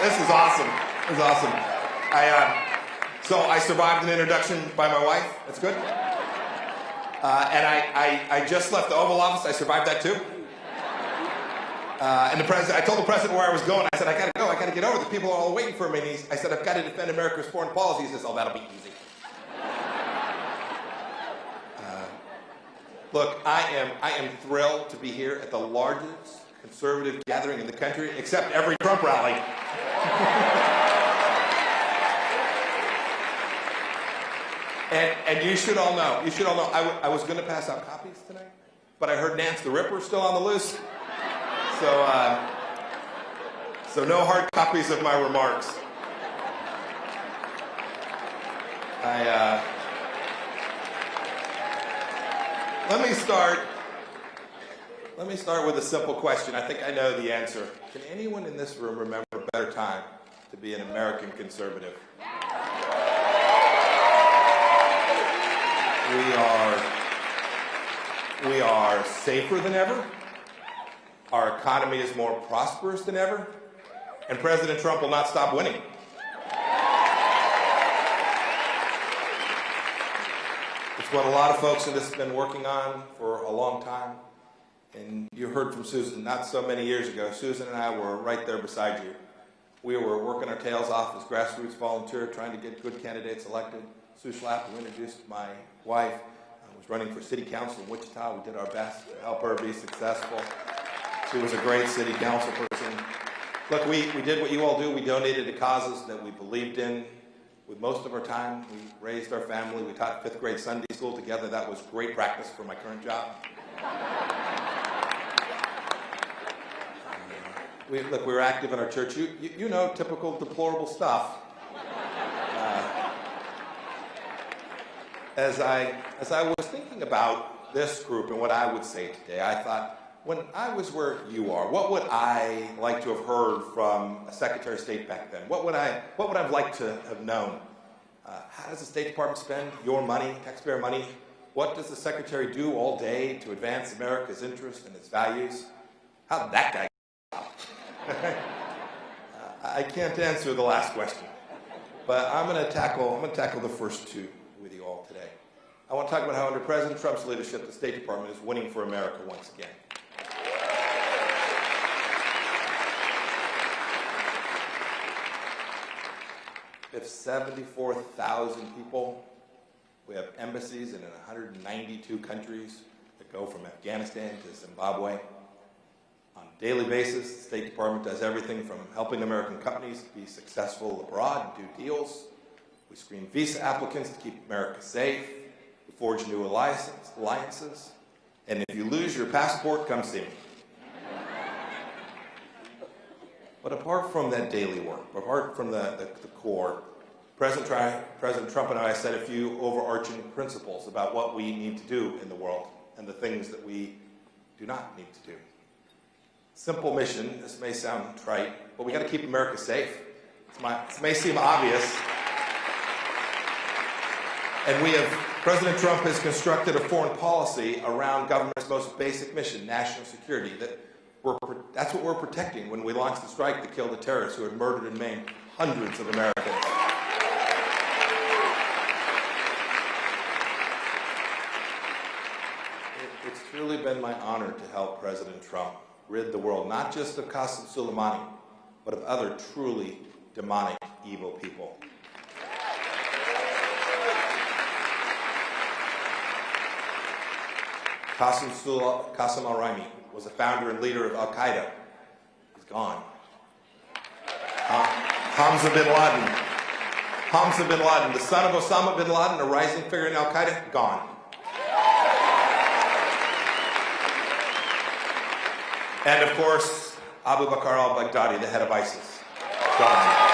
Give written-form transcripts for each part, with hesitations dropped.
This is awesome. This is awesome. So I survived an introduction by my wife. That's good. And I just left the Oval Office. I survived that too. And I told the president where I was going. I said, I got to go. I got to get over. The people are all waiting for me. And I said, I've got to defend America's foreign policy. He says, oh, that'll be easy. Look, I am thrilled to be here at the largest conservative gathering in the country, except every Trump rally. And you should all know, I was going to pass out copies tonight, but I heard Nance the Ripper still on the loose. So no hard copies of my remarks. Let me start with a simple question. I think I know the answer. Can anyone in this room remember a better time to be an American conservative? We are safer than ever. Our economy is more prosperous than ever. And President Trump will not stop winning. It's what a lot of folks in this have been working on for a long time. And you heard from Susan not so many years ago. Susan and I were right there beside you. We were working our tails off as grassroots volunteers, trying to get good candidates elected. Sue Schlapp, who introduced my wife, was running for city council in Wichita. We did our best to help her be successful. She was a great city council person. Look, we did what you all do. We donated to causes that we believed in. With most of our time, we raised our family. We taught 5th grade Sunday school together. That was great practice for my current job. We were active in our church. You know, typical deplorable stuff. As I was thinking about this group and what I would say today, I thought, when I was where you are, what would I like to have heard from a Secretary of State back then? What would I have liked to have known? How does the State Department spend your money, taxpayer money? What does the Secretary do all day to advance America's interests and its values? How did that guy get out? I can't answer the last question, but I'm going to tackle the first two with you all today. I want to talk about how under President Trump's leadership, the State Department is winning for America once again. We have 74,000 people. We have embassies in 192 countries that go from Afghanistan to Zimbabwe. On a daily basis, the State Department does everything from helping American companies be successful abroad and do deals. We screen visa applicants to keep America safe. We forge new alliances. And if you lose your passport, come see me. But apart from that daily work, apart from the core, President Trump and I set a few overarching principles about what we need to do in the world and the things that we do not need to do. Simple mission, this may sound trite, but we got to keep America safe. It may seem obvious. And President Trump has constructed a foreign policy around government's most basic mission, national security, that's what we're protecting when we launched the strike that killed the terrorists who had murdered and maimed hundreds of Americans. It's truly been my honor to help President Trump rid the world not just of Qasem Soleimani, but of other truly demonic, evil people. Qasem al-Rimi was a founder and leader of Al-Qaeda. He's gone. Hamza bin Laden, the son of Osama bin Laden, a rising figure in Al-Qaeda, gone. And of course, Abu Bakr al-Baghdadi, the head of ISIS, gone.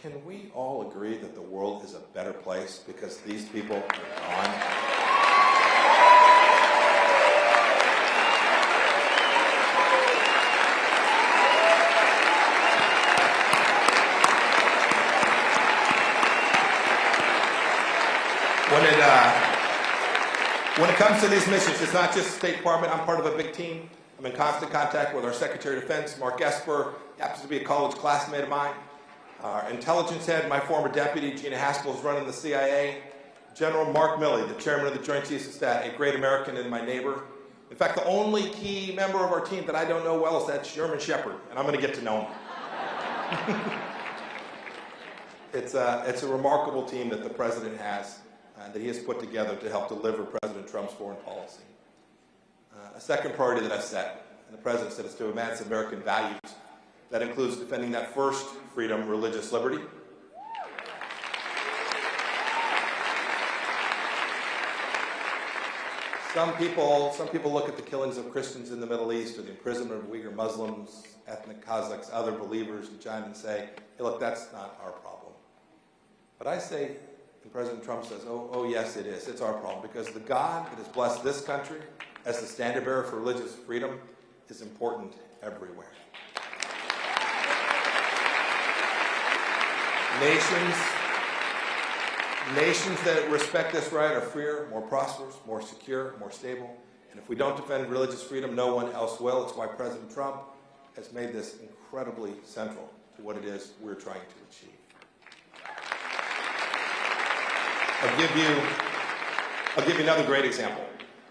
Can we all agree that the world is a better place because these people are gone? When it comes to these missions, it's not just the State Department. I'm part of a big team. I'm in constant contact with our Secretary of Defense, Mark Esper. He happens to be a college classmate of mine. Our intelligence head, my former deputy, Gina Haspel, is running the CIA. General Mark Milley, the chairman of the Joint Chiefs of Staff, a great American and my neighbor. In fact, the only key member of our team that I don't know well is that Sherman Shepherd, and I'm going to get to know him. It's a remarkable team that the president has, that he has put together to help deliver President Trump's foreign policy. A second priority that I've set, and the president said, is to advance American values. That includes defending that first freedom, religious liberty. Some people look at the killings of Christians in the Middle East or the imprisonment of Uyghur Muslims, ethnic Kazakhs, other believers in China and say, hey, look, that's not our problem. But I say, and President Trump says, oh yes, it is. It's our problem because the God that has blessed this country as the standard bearer for religious freedom is important everywhere. Nations that respect this right are freer, more prosperous, more secure, more stable. And if we don't defend religious freedom, no one else will. It's why President Trump has made this incredibly central to what it is we're trying to achieve. I'll give you another great example.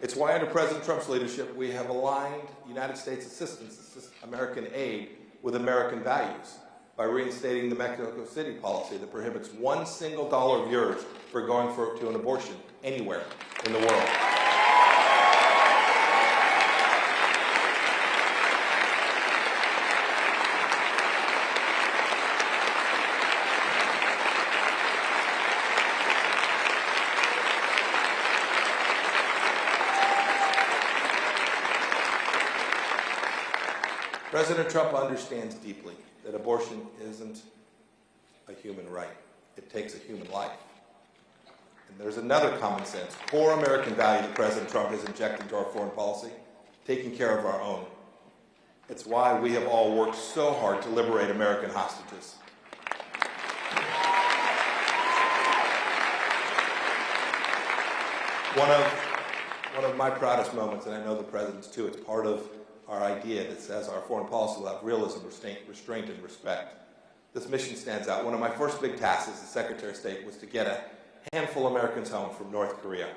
It's why under President Trump's leadership, we have aligned United States assistance, American aid, with American values by reinstating the Mexico City policy that prohibits $1 single of yours for going to an abortion anywhere in the world. President Trump understands deeply that abortion isn't a human right. It takes a human life. And there's another common sense, core American value that President Trump has injected into our foreign policy, taking care of our own. It's why we have all worked so hard to liberate American hostages. One of my proudest moments, and I know the President's too, it's part of our idea that says our foreign policy will have realism, restraint, and respect. This mission stands out. One of my first big tasks as the Secretary of State was to get a handful of Americans home from North Korea.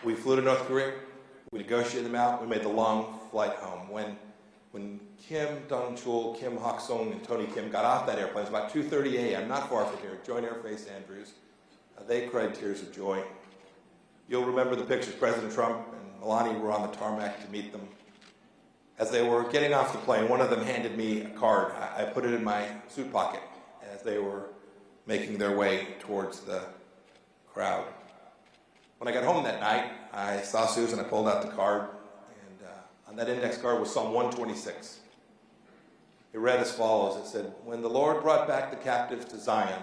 We flew to North Korea. We negotiated them out. We made the long flight home. When Kim Dong-chul, Kim Hak-sung, and Tony Kim got off that airplane, it was about 2:30 a.m., not far from here, Joint Air Base Andrews. They cried tears of joy. You'll remember the pictures. President Trump and Melania were on the tarmac to meet them. As they were getting off the plane, one of them handed me a card. I put it in my suit pocket as they were making their way towards the crowd. When I got home that night, I saw Susan. I pulled out the card, and on that index card was Psalm 126. It read as follows. It said, "When the Lord brought back the captives to Zion,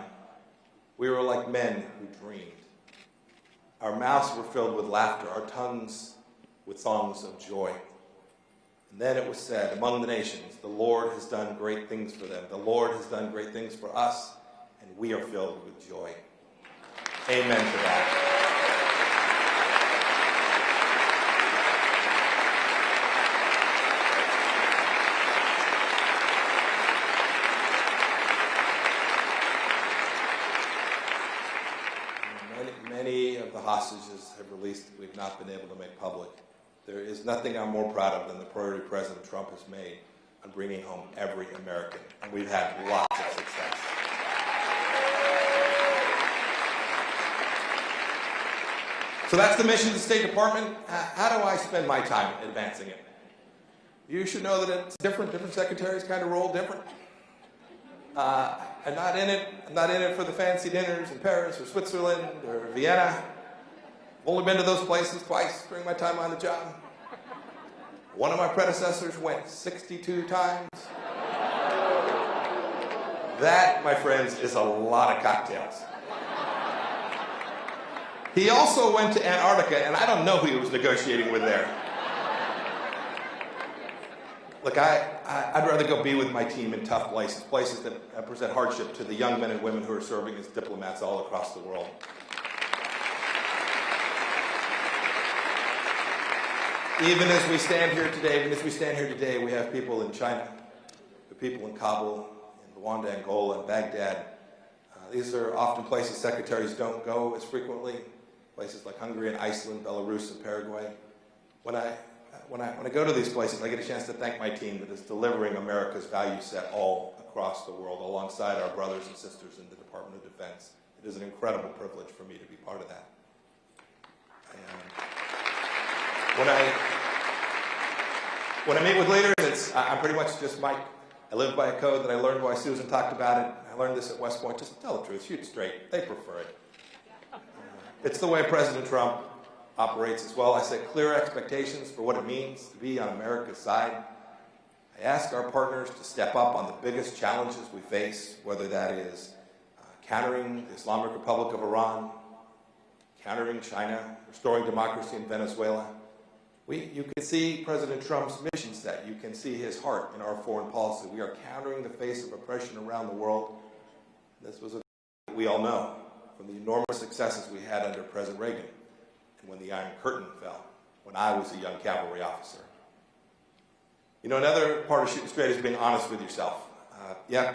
we were like men who dreamed. Our mouths were filled with laughter, our tongues with songs of joy." And then it was said, among the nations, the Lord has done great things for them. The Lord has done great things for us, and we are filled with joy. Amen to that. Many of the hostages have released that we've not been able to make public. There is nothing I'm more proud of than the priority President Trump has made on bringing home every American, and we've had lots of success. So that's the mission of the State Department. How do I spend my time advancing it? You should know that it's different. Different secretaries kind of roll different. I'm not in it for the fancy dinners in Paris or Switzerland or Vienna. I've only been to those places twice during my time on the job. One of my predecessors went 62 times. That, my friends, is a lot of cocktails. He also went to Antarctica, and I don't know who he was negotiating with there. Look, I'd rather go be with my team in tough places that present hardship to the young men and women who are serving as diplomats all across the world. Even as we stand here today, we have people in China, people in Kabul, in Luanda, Angola, and Baghdad. These are often places secretaries don't go as frequently, places like Hungary and Iceland, Belarus, and Paraguay. When I go to these places, I get a chance to thank my team that is delivering America's value set all across the world, alongside our brothers and sisters in the Department of Defense. It is an incredible privilege for me to be part of that. When I meet with leaders, I'm pretty much just Mike. I live by a code that I learned while Susan talked about it. I learned this at West Point. Just tell the truth, shoot straight. They prefer it. It's the way President Trump operates as well. I set clear expectations for what it means to be on America's side. I ask our partners to step up on the biggest challenges we face, whether that is countering the Islamic Republic of Iran, countering China, restoring democracy in Venezuela. You can see President Trump's mission set. You can see his heart in our foreign policy. We are countering the face of oppression around the world. This was a that we all know from the enormous successes we had under President Reagan and when the Iron Curtain fell, when I was a young cavalry officer. You know, another part of shooting straight is being honest with yourself. You have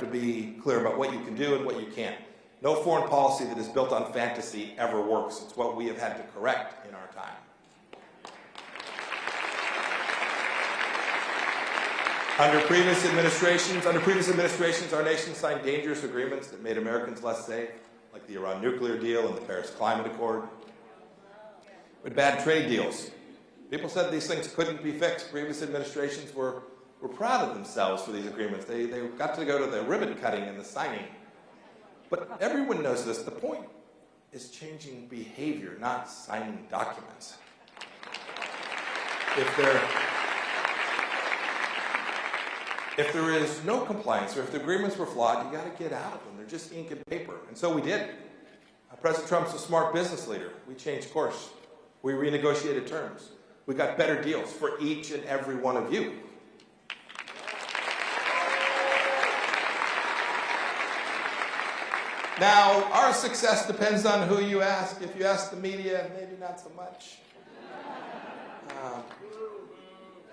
to be clear about what you can do and what you can't. No foreign policy that is built on fantasy ever works. It's what we have had to correct in our time. Under previous administrations, our nation signed dangerous agreements that made Americans less safe, like the Iran nuclear deal and the Paris Climate Accord. We had bad trade deals. People said these things couldn't be fixed. Previous administrations were proud of themselves for these agreements. They got to go to the ribbon cutting and the signing. But everyone knows this. The point is changing behavior, not signing documents. If there is no compliance, or if the agreements were flawed, you got to get out of them. They're just ink and paper. And so we did. President Trump's a smart business leader. We changed course. We renegotiated terms. We got better deals for each and every one of you. Now, our success depends on who you ask. If you ask the media, maybe not so much.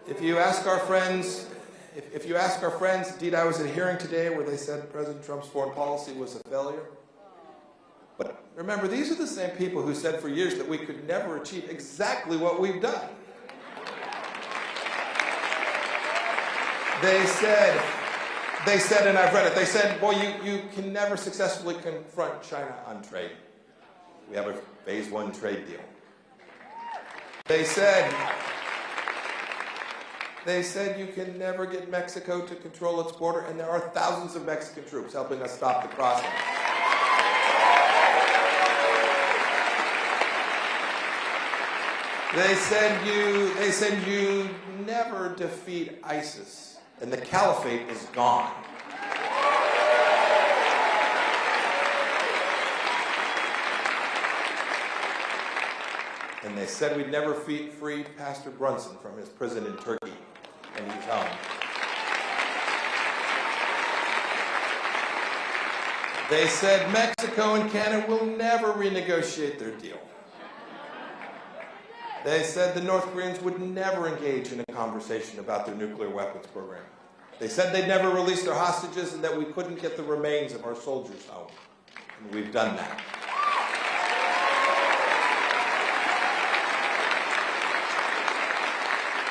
If you ask our friends, indeed, I was at a hearing today where they said President Trump's foreign policy was a failure. But remember, these are the same people who said for years that we could never achieve exactly what we've done. They said, and I've read it, they said, boy, you can never successfully confront China on trade. We have a phase 1 trade deal. They said you can never get Mexico to control its border, and there are thousands of Mexican troops helping us stop the crossing. They said you never defeat ISIS, and the caliphate is gone. And they said we'd never free Pastor Brunson from his prison in Turkey, and he's home. They said Mexico and Canada will never renegotiate their deal. They said the North Koreans would never engage in a conversation about their nuclear weapons program. They said they'd never release their hostages and that we couldn't get the remains of our soldiers home. And we've done that.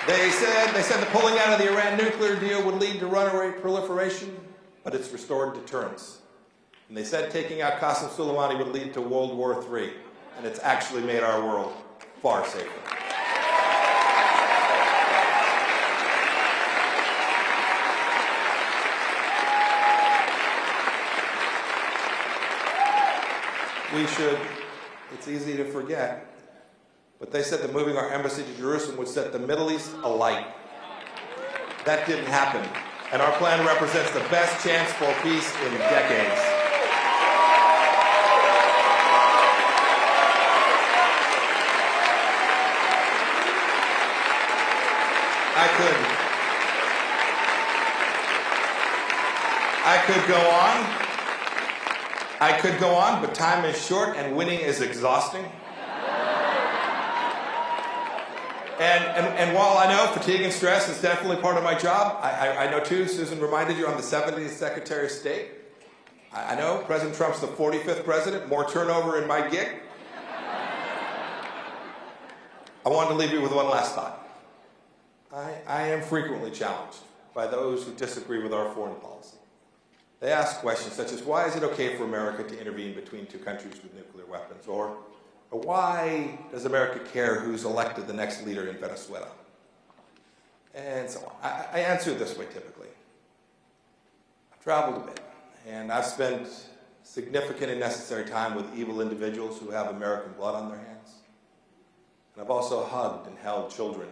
They said the pulling out of the Iran nuclear deal would lead to runaway proliferation, but it's restored deterrence. And they said taking out Qasem Soleimani would lead to World War III, and it's actually made our world far safer. It's easy to forget, but they said that moving our embassy to Jerusalem would set the Middle East alight. That didn't happen, and our plan represents the best chance for peace in decades. I could go on. I could go on, but time is short and winning is exhausting. And while I know fatigue and stress is definitely part of my job, I know too, Susan reminded you, I'm the 70th Secretary of State. I know President Trump's the 45th president, more turnover in my gig. I wanted to leave you with one last thought. I am frequently challenged by those who disagree with our foreign policy. They ask questions such as, why is it okay for America to intervene between two countries with nuclear weapons? Or why does America care who's elected the next leader in Venezuela? And so on. I answer this way typically. I've traveled a bit, and I've spent significant and necessary time with evil individuals who have American blood on their hands. And I've also hugged and held children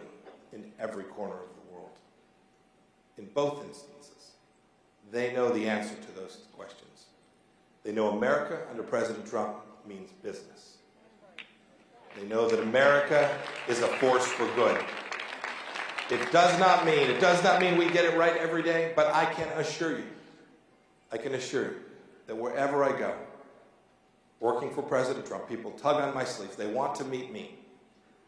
in every corner of the world. In both instances, they know the answer to those questions. They know America under President Trump means business. They know that America is a force for good. It does not mean we get it right every day, but I can assure you that wherever I go, working for President Trump, people tug on my sleeves. They want to meet me.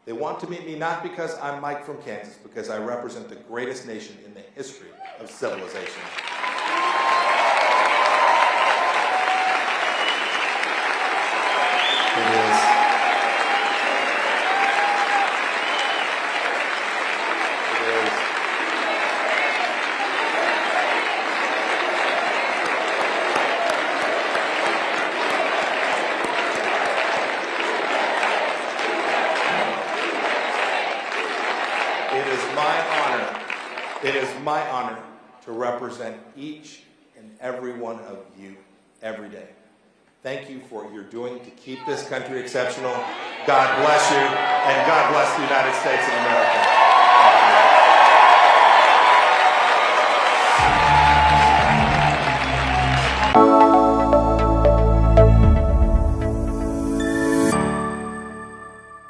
They want to meet me not because I'm Mike from Kansas, because I represent the greatest nation in the history of civilization. It is my honor to represent each and every one of you every day. Thank you for what you're doing to keep this country exceptional. God bless you, and God bless the United States of America.